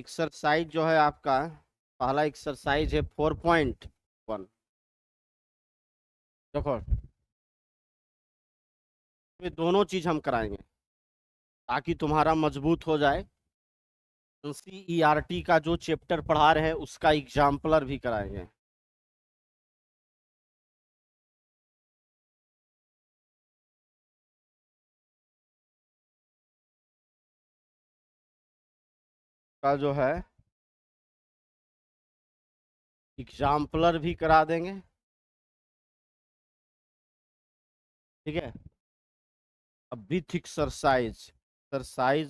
Exercise जो है आपका, पहला एक्सरसाइज है 4.1। देखो, ये दोनों चीज हम कराएंगे ताकि तुम्हारा मजबूत हो जाए। NCERT का जो चैप्टर पढ़ा रहे हैं उसका एग्जाम्पलर भी कराएंगे। का जो है एग्जाम्पलर भी करा देंगे, ठीक है। अब विथ एक्सरसाइज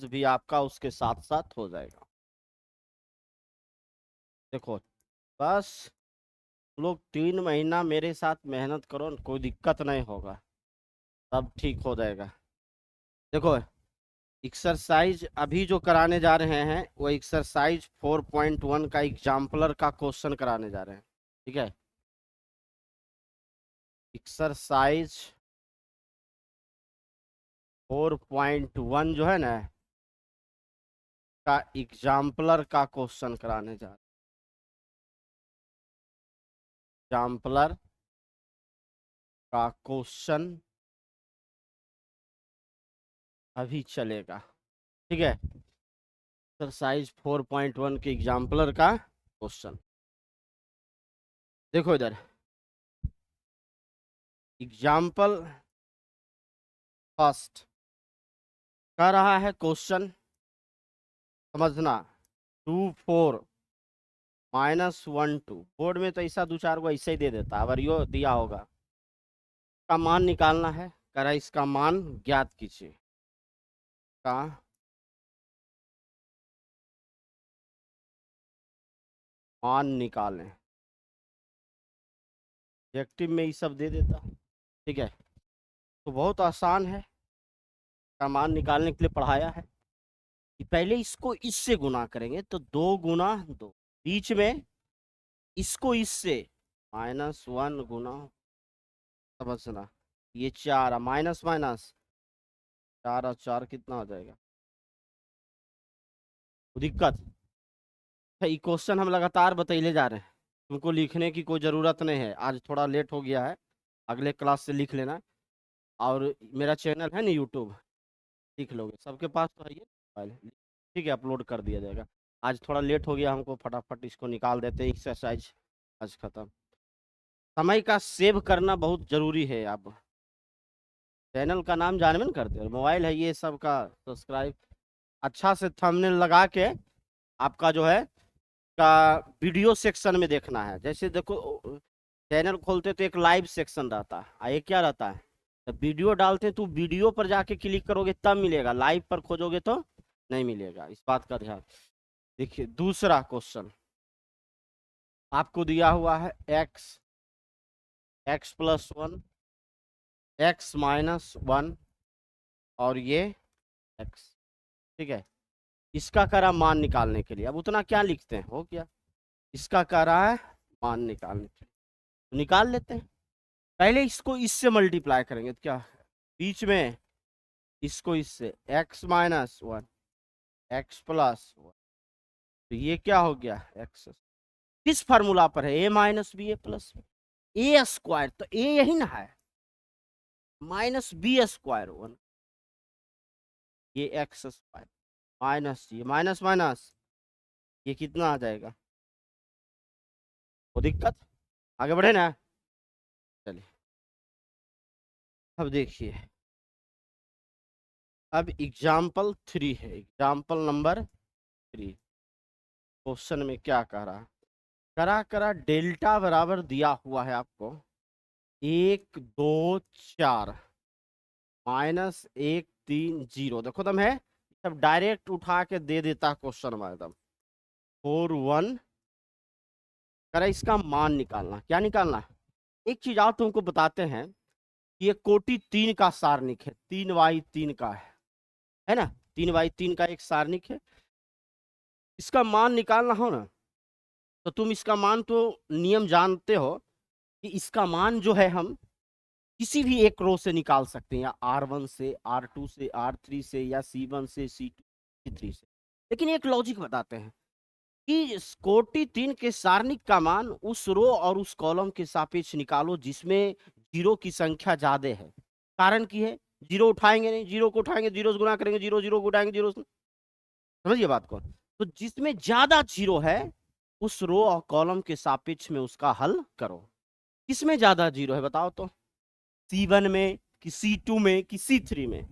भी आपका उसके साथ साथ हो जाएगा। देखो, बस लोग 3 महीना मेरे साथ मेहनत करो, कोई दिक्कत नहीं होगा, सब ठीक हो जाएगा। देखो, एक्सरसाइज अभी जो कराने जा रहे हैं वो एक्सरसाइज 4.1 का एग्जाम्पलर का क्वेश्चन कराने जा रहे हैं, ठीक है। एक्सरसाइज 4.1 जो है ना का एग्जाम्पलर का क्वेश्चन कराने जा रहे हैं। एग्जाम्पलर का क्वेश्चन अभी चलेगा, ठीक है। एक्सरसाइज 4.1 के एग्जाम्पलर का क्वेश्चन देखो इधर। एग्जाम्पल फर्स्ट कह रहा है क्वेश्चन, समझना, 2 4 -1 2। बोर्ड में तो ऐसा 2 4 को ऐसे ही दे देता है, अगर यो दिया होगा का मान निकालना है, कह रहा है इसका मान ज्ञात कीजिए। का मान निकालें, ऑब्जेक्टिव में ये सब दे देता, ठीक है। तो बहुत आसान है, का मान निकालने के लिए पढ़ाया है कि पहले इसको इससे गुना करेंगे तो 2 × 2, बीच में इसको इससे -1 गुना, समझना, ये 4 माइनस माइनस 4 और 4 कितना हो जाएगा, दिक्कत है। ये क्वेश्चन हम लगातार बतैले जा रहे हैं, तुमको लिखने की कोई ज़रूरत नहीं है। आज थोड़ा लेट हो गया है, अगले क्लास से लिख लेना। और मेरा चैनल है ना यूट्यूब, लिख लोगे, सबके पास तो है ये फाइल, ठीक है, अपलोड कर दिया जाएगा। आज थोड़ा लेट हो गया हमको, फटाफट इसको निकाल देते हैं। एक्सरसाइज आज खत्म। समय का सेव करना बहुत जरूरी है। आप चैनल का नाम जानबे न करते हो, मोबाइल है ये सब का सब्सक्राइब अच्छा से थंबनेल लगा के आपका जो है का वीडियो सेक्शन में देखना है। जैसे देखो, चैनल खोलते तो एक लाइव सेक्शन रहता है, ये क्या रहता है, जब वीडियो डालते तो वीडियो पर जाके क्लिक करोगे तब मिलेगा, लाइव पर खोजोगे तो नहीं मिलेगा, इस बात का ध्यान। देखिए दूसरा क्वेश्चन आपको दिया हुआ है x +1 x -1 और ये x, ठीक है। इसका करा मान निकालने के लिए, अब उतना क्या लिखते हैं, हो गया। इसका कह रहा है मान निकालने के लिए, तो निकाल लेते हैं। पहले इसको इससे मल्टीप्लाई करेंगे तो क्या, बीच में इसको इससे x -1 x +1, तो ये क्या हो गया x। किस फार्मूला पर है, a - b a + a square, तो a यही ना है, -b² ये x² माइनस ये माइनस माइनस ये कितना आ जाएगा, वो दिक्कत। आगे बढ़े ना, चलिए अब देखिए। अब एग्जाम्पल 3 है, एग्जाम्पल नंबर 3। क्वेश्चन में क्या कह रहा है, करा डेल्टा बराबर दिया हुआ है आपको 1 2 4 -1 3 0। देखो दम है, सब डायरेक्ट उठा के दे देता क्वेश्चन में एकदम। 4 1 करा इसका मान निकालना, क्या निकालना। एक चीज और तुमको बताते हैं, ये कोटि 3 का सारणिक है, 3/3 का है ना, 3/3 का एक सारणिक है। इसका मान निकालना हो ना, तो तुम इसका मान तो नियम जानते हो कि इसका मान जो है हम किसी भी एक रो से निकाल सकते हैं, या R1 से, R2 से, R3 से, या C1 से, C2 C3 से। लेकिन एक लॉजिक बताते हैं, कि कोटि 3 के सारणिक का मान उस रो और उस कॉलम के सापेक्ष निकालो जिसमें जीरो की संख्या ज्यादा है। कारण की है, जीरो उठाएंगे नहीं, जीरो को उठाएंगे जीरो से गुना करेंगे, जीरो जीरो को उठाएंगे जीरो से, समझिए बात को। तो जिसमें ज्यादा जीरो है उस रो और कॉलम के सापेक्ष में उसका हल करो। किसमें ज्यादा जीरो है बताओ तो, C1 में कि C2 में कि C3 में?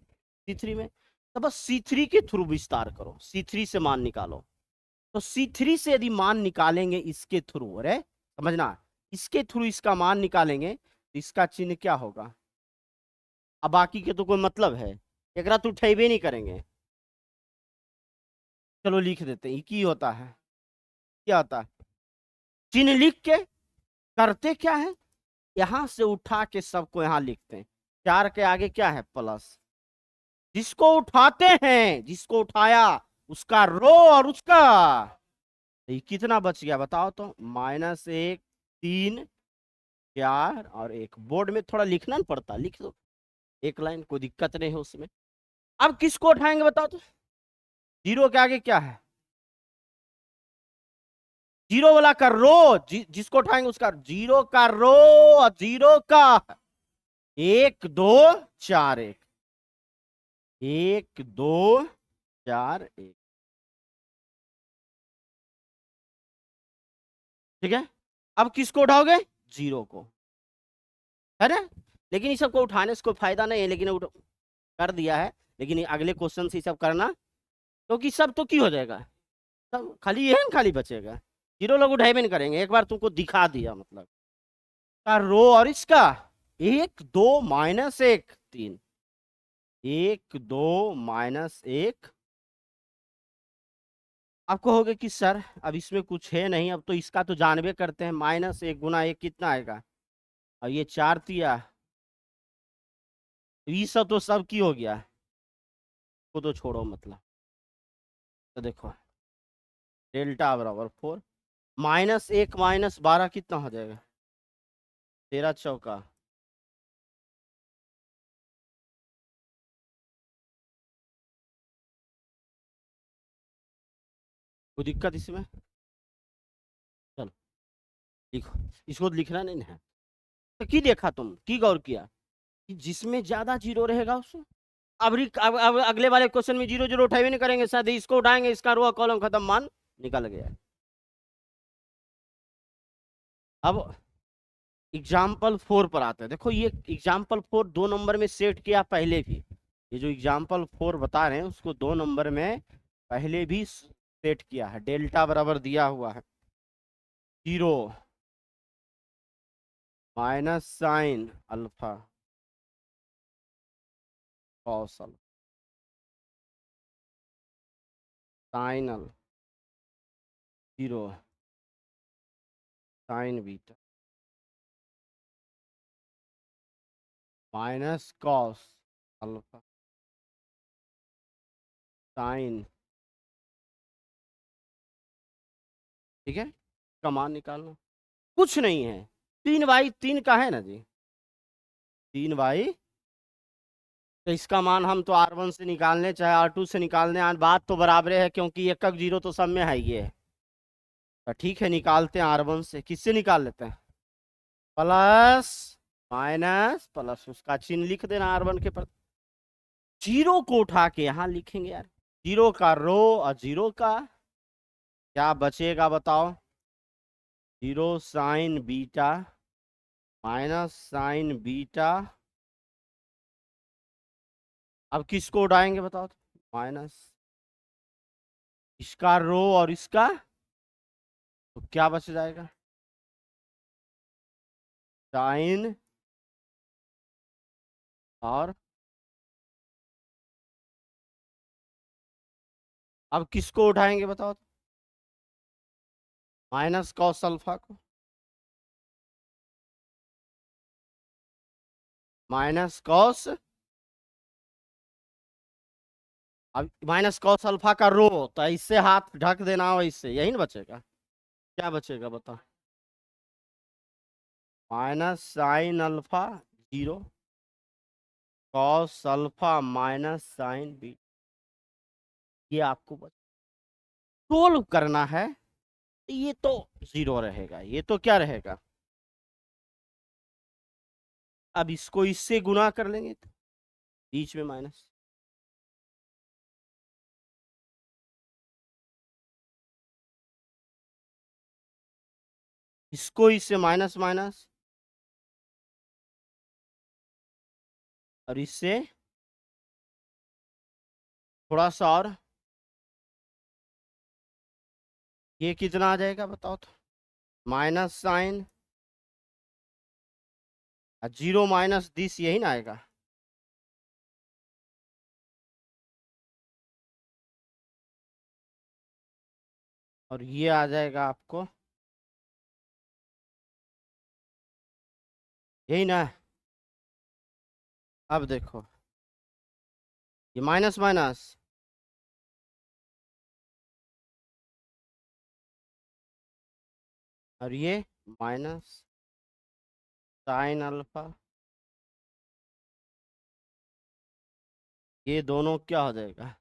C3 में। तो बस C3 के थ्रू विस्तार करो, C3 से मान निकालो। तो C3 से यदि मान निकालेंगे इसके थ्रू, अरे समझना, इसके थ्रू इसका मान निकालेंगे तो इसका चिन्ह क्या होगा? अब बाकी के तो कोई मतलब है, एकरा तो उठेबे नहीं करेंगे। चलो लिख देते हैं, की होता है, क्या होता है, चिन्ह लिख के करते क्या है, यहां से उठा के सबको यहां लिखते हैं। 4 के आगे क्या है? प्लस। जिसको उठाते हैं, जिसको उठाया उसका रो और उसका, ये कितना बच गया बताओ तो? -1, 3, 4 और 1। बोर्ड में थोड़ा लिखना नहीं पड़ता, लिख दो एक लाइन, कोई दिक्कत नहीं है उसमें। अब किसको उठाएंगे बताओ तो? जीरो के आगे क्या है? जीरो वाला का रो, जिसको उठाएंगे उसका, जीरो का रो और जीरो का 1 2 4 1, 1 2 4 1, ठीक है। अब किसको उठाओगे? जीरो को, है ना। लेकिन इस सबको उठाने से कोई फायदा नहीं है, लेकिन कर दिया है। लेकिन ये अगले क्वेश्चन से सब करना, क्योंकि सब तो की हो जाएगा, सब खाली ये है ना, खाली बचेगा। जीरो लोग उठाए भी नहीं करेंगे, एक बार तुमको दिखा दिया मतलब का रो और इसका 1 2 -1 3, 1 2 -1। आप कहोगे कि सर अब इसमें कुछ है नहीं, अब तो इसका तो जानबे करते हैं, -1 गुना 1 कितना आएगा, और ये 4 तिया, ये सब तो सब की हो गया, को तो छोड़ो मतलब। तो देखो डेल्टा बराबर 4, -1 -12 कितना हो जाएगा? 13 चौका, कोई दिक्कत इसमें? चलो लिखो, इसको तो लिखना नहीं है। तो की देखा तुम, की गौर किया कि जिसमें ज्यादा जीरो रहेगा उसमें। अब अगले वाले क्वेश्चन में जीरो जीरो उठाए भी नहीं करेंगे, शायद इसको उठाएंगे, इसका रो कॉलम खत्म, मान निकल गया। अब एग्जाम्पल 4 पर आते हैं। देखो ये एग्जाम्पल 4 2 नंबर में सेट किया पहले भी, ये जो एग्जाम्पल 4 बता रहे हैं उसको 2 नंबर में पहले भी सेट किया है। डेल्टा बराबर दिया हुआ है 0 minus sine alpha cos sine 0 sign beta minus cos alpha sign, ठीक है। का मान निकालना कुछ नहीं है, 3/3 का है ना जी, 3/, तो इसका मान हम तो R1 से निकालने चाहे R2 से निकालने, आज बात तो बराबर है, क्योंकि एक एक जीरो तो सब में है ये। तो ठीक है निकालते हैं R1 से। किससे निकाल लेते हैं? प्लस माइनस प्लस, उसका चिन्ह लिख देना R1 के पर। जीरो को उठा के यहाँ लिखेंगे यार, जीरो का रो और जीरो का क्या बचेगा बताओ? 0 sign beta minus sign beta. अब किसको उड़ाएंगे बताओ तो? माइनस इसका रो और इसका, तो क्या बच जाएगा? साइन और, अब किसको उठाएंगे बताओ तो? माइनस कॉस अल्फा को, माइनस कॉस, अब माइनस कॉस अल्फा का रो, तो इससे हाथ ढक देना, वैसे यही ना बचेगा। क्या बचेगा बताओ? Minus sine alpha 0 cos alpha minus sine B, ये आपको सोल्व करना है। ये तो 0 रहेगा, ये तो क्या रहेगा। अब इसको इससे गुना कर लेंगे तो बीच में माइनस, इसको इससे माइनस माइनस, और इससे थोड़ा सा और, ये कितना आ जाएगा बताओ तो, माइनस साइन, 0 माइनस दिस, यही ना आएगा। और ये आ जाएगा आपको, यही ना। अब देखो, ये माइनस माइनस, और ये माइनस साइन अल्फा, ये दोनों क्या हो जाएगा,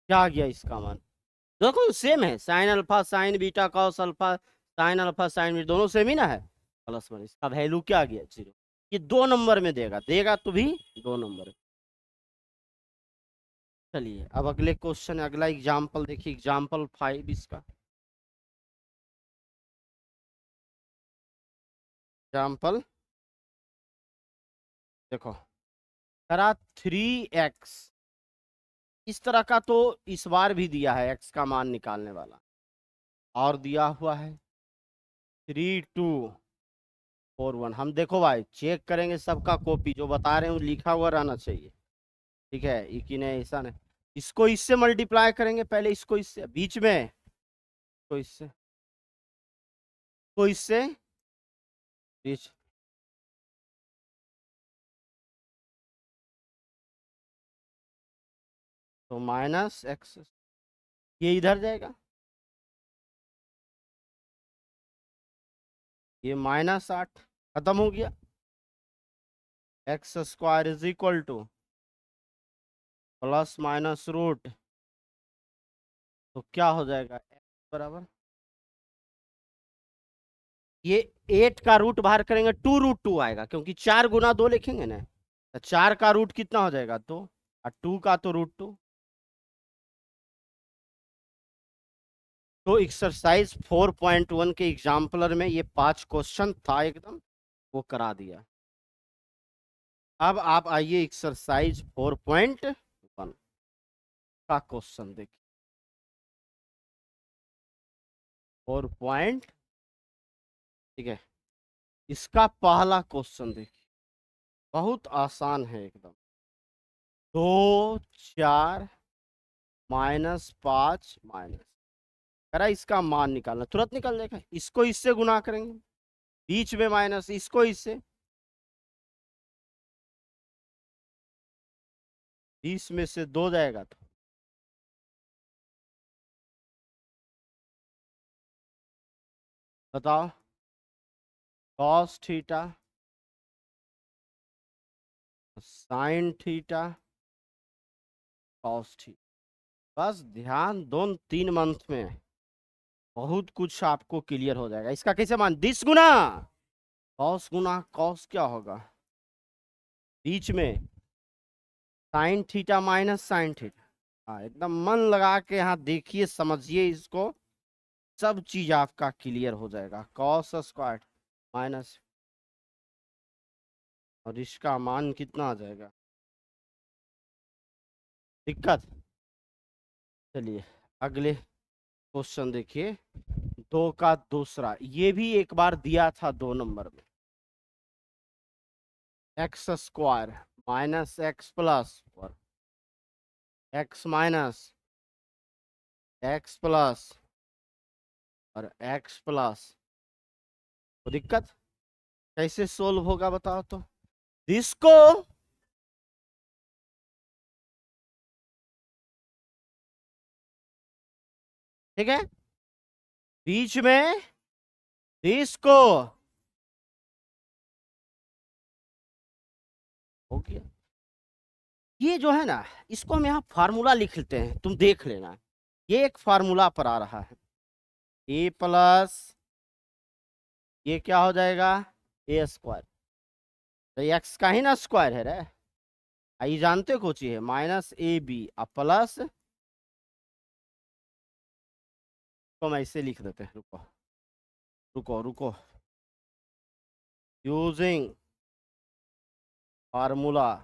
क्या आ गया इसका मान। देखो सेम है, sine alpha sign beta cos alpha, sine alpha sign beta दोनों सेम ही ना है। प्लस वन, इसका वैल्यू क्या आ गया 0। ये 2 नंबर में देगा, देगा तो भी 2 नंबर। चलिए अब अगले क्वेश्चन, अगला एग्जाम्पल देखिए, एग्जाम्पल 5 इसका। एग्जाम्पल देखो, करा 3x, इस तरह का तो इस बार भी दिया है x का मान निकालने वाला, और दिया हुआ है 3 2 4 1। हम देखो भाई चेक करेंगे सबका कॉपी, जो बता रहे हैं वो लिखा हुआ रहना चाहिए, ठीक है, ये कि नहीं ऐसा नहीं। इसको इससे मल्टीप्लाई करेंगे पहले, इसको इससे बीच में, तो इससे, तो इससे बीच, तो माइनस एक्स, ये इधर जाएगा, ये -8 खत्म हो गया। x² is equal to plus minus root, तो क्या हो जाएगा x बराबर, ये 8 का रूट बाहर करेंगे 2√2 आएगा, क्योंकि 4 गुना 2 लिखेंगे ना, तो 4 का रूट कितना हो जाएगा 2, और 2 का तो √2। तो एक्सरसाइज 4.1 के एग्जाम्पलर में ये 5 क्वेश्चन था एकदम, वो करा दिया। अब आप आइए एक्सरसाइज 4.1 का क्वेश्चन देखिए, 4 ठीक है, इसका पहला क्वेश्चन देखिए, बहुत आसान है एकदम। 2 4 -5 माइनस, करा इसका मान निकालना, तुरंत निकल जाएगा। इसको इससे गुना करेंगे, बीच में माइनस, इसको इससे, 20 में से 2 जाएगा तो बताओ, cos theta sine theta cos theta. बस ध्यान दो, 3 मंथ में बहुत कुछ आपको क्लियर हो जाएगा। इसका कैसे मान, 10 गुना कॉस क्या होगा, बीच में sine theta minus sine theta. हाँ एकदम मन लगा के यहाँ देखिए, समझिए इसको, सब चीज आपका क्लियर हो जाएगा। कॉस स्क्वायर माइनस, और इसका मान कितना आ जाएगा, दिक्कत। चलिए अगले क्वेश्चन देखिए, 2 का दूसरा, ये भी एक बार दिया था 2 नंबर में, x² minus x plus x minus x plus और x प्लस, तो दिक्कत कैसे सोल्व होगा बताओ तो। इसको ठीक है, बीच में इसको, हो गया। ये जो है ना, इसको हम यहाँ फार्मूला लिख लेते हैं, तुम देख लेना। ये एक फार्मूला पर आ रहा है, ए प्लस ये क्या हो जाएगा, ए स्क्वायर, तो एक्स का ही ना स्क्वायर है रे। ये जानते हो कुछ है, माइनस ए बी अब प्लस, तो हम ऐसे लिख देते हैं, रुको रुको रुको, यूजिंग फार्मूला,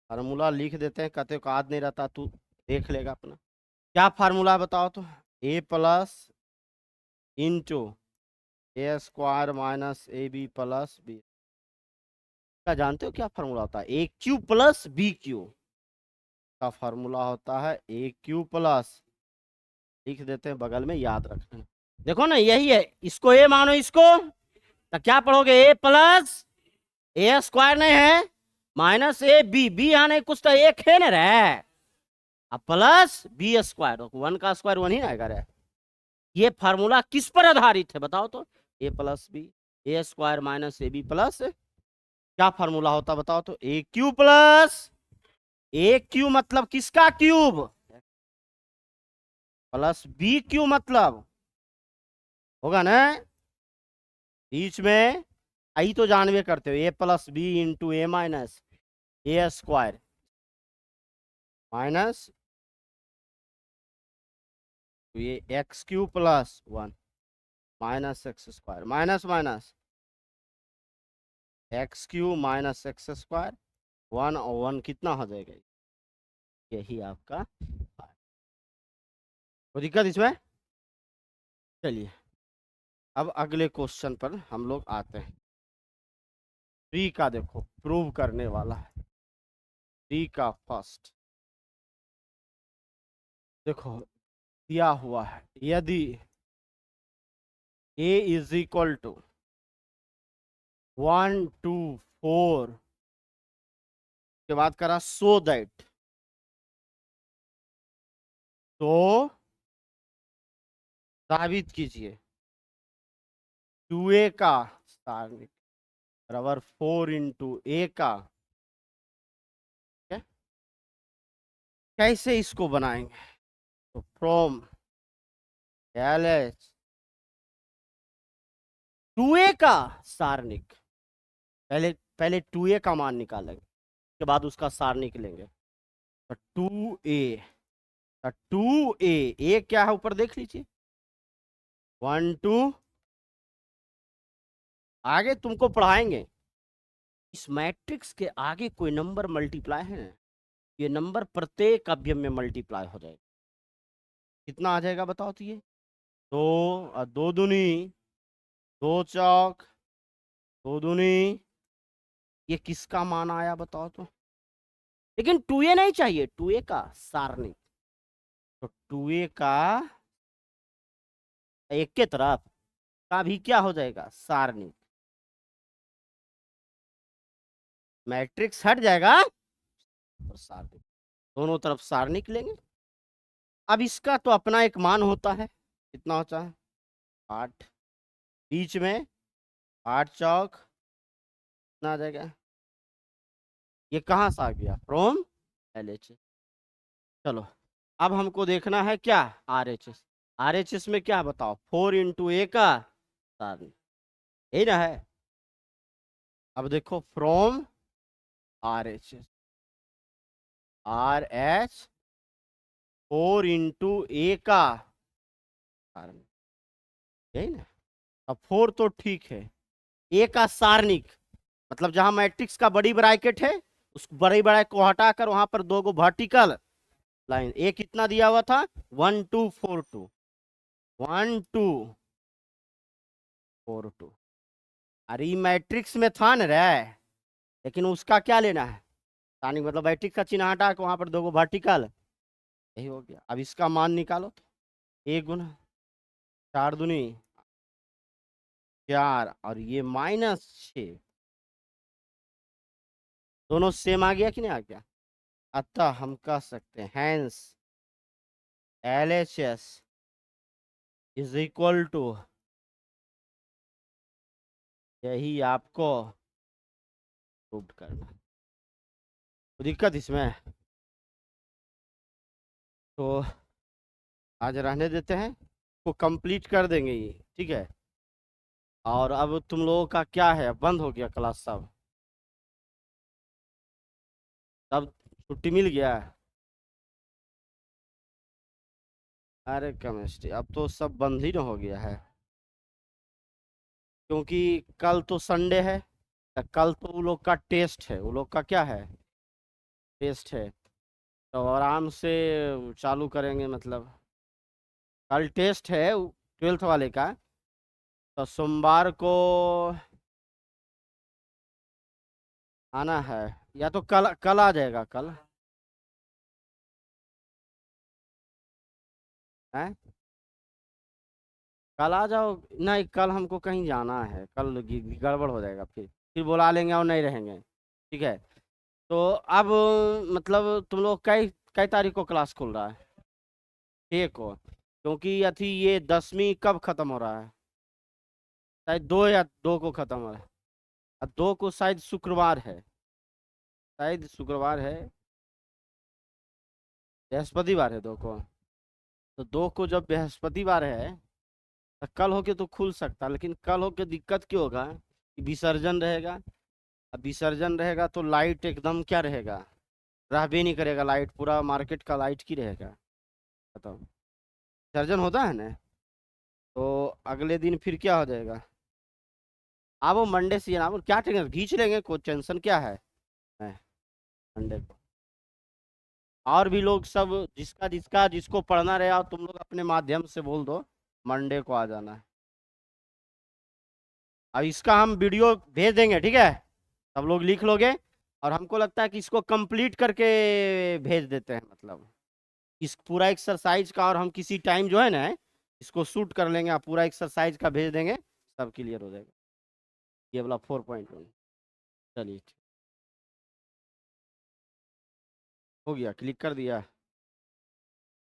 फार्मूला लिख देते हैं, कहते को याद नहीं रहता, तू देख लेगा अपना। क्या फार्मूला बताओ तो, A plus into A square minus A B plus B, क्या जानते हो क्या फार्मूला होता है, A cube plus B cube का फार्मूला होता है ए क्यू प्लस, लिख देते हैं बगल में, याद रखना। देखो ना यही है, इसको ए मानो, इसको तो क्या पढ़ोगे, ए प्लस ए स्क्वायर नहीं है, माइनस ए बी, बी यहाँ नहीं कुछ तो एक है ना रे, अब प्लस बी स्क्वायर, वन का स्क्वायर वन ही आएगा रे। ये फार्मूला किस पर आधारित है बताओ तो, A plus B, A square minus A B plus, क्या फार्मूला होता बताओ तो, A cube plus, A cube मतलब किसका क्यूब, प्लस बी क्यू मतलब होगा ना, बीच में आई तो जानवे करते हो, ए प्लस बी इंटू ए माइनस ए स्क्वायर माइनस ये x Q plus one minus x square, minus minus x Q minus x square, one और वन कितना हो जाएगा, यही आपका, कोई दिक्कत इसमें। चलिए अब अगले क्वेश्चन पर हम लोग आते हैं, थ्री का देखो प्रूव करने वाला है, थ्री का फर्स्ट देखो दिया हुआ है, यदि a इज इक्वल टू 1 2 4 के बाद करा सो दैट, तो साबित कीजिए 2a का सारणिक बराबर 4 इंटू ए का, क्या? कैसे इसको बनाएंगे, तो फ्रॉम एल एच 2a का सारणिक, पहले पहले 2a का मान निकालेंगे, उसके बाद उसका सारणिक लेंगे, तो 2a, तो 2a, ए क्या है ऊपर देख लीजिए, 1 2, आगे तुमको पढ़ाएंगे, इस मैट्रिक्स के आगे कोई नंबर मल्टीप्लाई है ना, ये नंबर प्रत्येक अवयव में मल्टीप्लाई हो जाएगा, कितना आ जाएगा बताओ तो, ये दो और दो दूनी दो चौक दो दूनी, ये किसका मान आया बताओ तो, लेकिन 2a नहीं चाहिए, 2a का सारणिक, तो 2a का एक के तरफ का भी क्या हो जाएगा सारणिक, मैट्रिक्स हट जाएगा और सारणिक, दोनों तरफ सारणिक लेंगे। अब इसका तो अपना एक मान होता है, कितना होता है 8, बीच में 8 चौक कितना आ जाएगा, ये कहाँ से आ गया फ्रॉम एल एच एस। चलो अब हमको देखना है क्या, are H S, R H S में क्या बताओ, 4 इंटू ए का सारणिक, यही ना है। अब देखो from R H S, R H 4 into A का सारणिक, यही ना, अब 4 तो ठीक है, ए का सारणिक मतलब जहां मैट्रिक्स का बड़ी ब्रैकेट है, उस बड़ी ब्रैकेट को हटाकर वहां पर दो गो वर्टिकल लाइन, ए कितना दिया हुआ था 1 2 4 2, 1 2 4 2, अरे मैट्रिक्स में था ना रे, लेकिन उसका क्या लेना है सारणिक, मतलब मैट्रिक्स का चिन्ह हटा के वहां पर दो गो वर्टिकल, यही हो गया। अब इसका मान निकालो तो, ए गुना 4 दूनी 4 और ये -6, दोनों सेम आ गया कि नहीं आ गया, अतः हम कह सकते हैं hence L H S is equal to, यही आपको प्रूव करना, तो दिक्कत इसमें, तो आज रहने देते हैं, वो कंप्लीट कर देंगे ये, ठीक है। और अब तुम लोगों का क्या है, बंद हो गया क्लास सब, सब छुट्टी मिल गया। अरे केमिस्ट्री अब तो सब बंद ही ना हो गया है, क्योंकि कल तो संडे है। कल तो वो लोग का टेस्ट है, वो लोग का क्या है, टेस्ट है। तो आराम से चालू करेंगे, मतलब कल टेस्ट है 12th वाले का। तो सोमवार को आना है, या तो कल कल आ जाएगा कल है। कल आ जाओ। नहीं, कल हमको कहीं जाना है, कल गड़बड़ हो जाएगा, फिर बुला लेंगे और नहीं रहेंगे, ठीक है। तो अब मतलब तुम लोग कई कई तारीख को क्लास खुल रहा है? 6 को, क्योंकि अथी ये 10वीं कब खत्म हो रहा है, शायद 2 या 2 को खत्म हो रहा है। 2 को शायद शुक्रवार है, शायद शुक्रवार है, बृहस्पतिवार है 2 को। तो 2 को जब बृहस्पतिवार है, तो कल होके तो खुल सकता, लेकिन कल होके दिक्कत क्यों होगा कि विसर्जन रहेगा। अब विसर्जन रहेगा तो लाइट एकदम क्या रहेगा, रहबे नहीं करेगा, लाइट पूरा मार्केट का लाइट की रहेगा। बताओ, विसर्जन होता है ना, तो अगले दिन फिर क्या हो जाएगा। आप वो मंडे से आप क्या टेंशन खींच लेंगे, कोई टेंशन क्या है मंडे को। और भी लोग सब, जिसका जिसका जिसको पढ़ना रहे, और तुम लोग अपने माध्यम से बोल दो मंडे को आ जाना है। अब इसका हम वीडियो भेज देंगे, ठीक है, सब लोग लिख लोगे। और हमको लगता है कि इसको कंप्लीट करके भेज देते हैं, मतलब इस पूरा एक्सरसाइज का, और हम किसी टाइम जो है ना इसको शूट कर लेंगे, आप पूरा एक्सरसाइज का भेज देंगे, सब क्लियर हो जाएगा। ये वाला 4.1, चलिए, हो गया, क्लिक कर दिया।